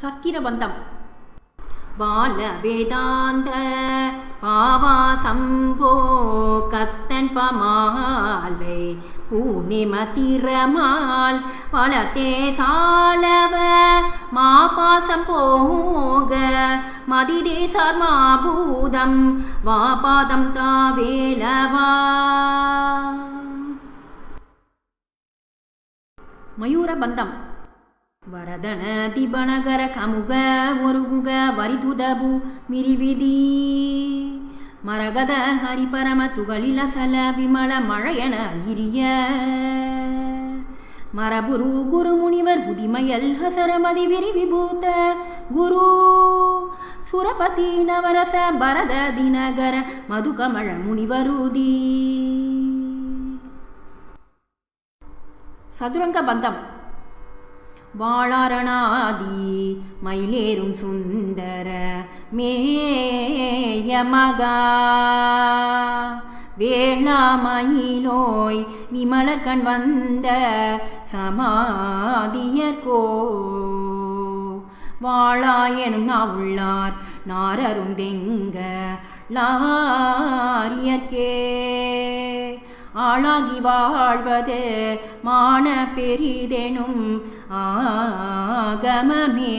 சஸ்திரபந்தம். பால வேதாந்த பாவாசம்போ கத்தன் பமாலை பூனிமதிரமால் பலத்தே சாலவ மாபாசம் போக மதிதேசார் மாபூதம் வாபாதம் தாவேலவா. மயூரபந்தம். வரதன திபனகர கமுக ஒருகுக வரிதுதபு மிரிவிதி மரகத ஹரிபரம துகளிலசல விமல மழையன இரிய மரபுரு குரு முனிவர் உதிமயல் ஹசரமதி விரிவிபூத குரு சுரபதி நவரச பரத தினகர மதுகமழ முனிவருதி. சதுரங்க பந்தம். வாளாரணாதி மயிலேறும் சுந்தர மேயமகா வேளாமயிலோய் விமலர்கண் வந்த சமாதியர்கோ வாழாயனும் நாவுள்ளார் நாரருந்தெங்க லாரியர்கே ஆளாகி வாழ்வது மான பெரிதெனும் ஆகமமே.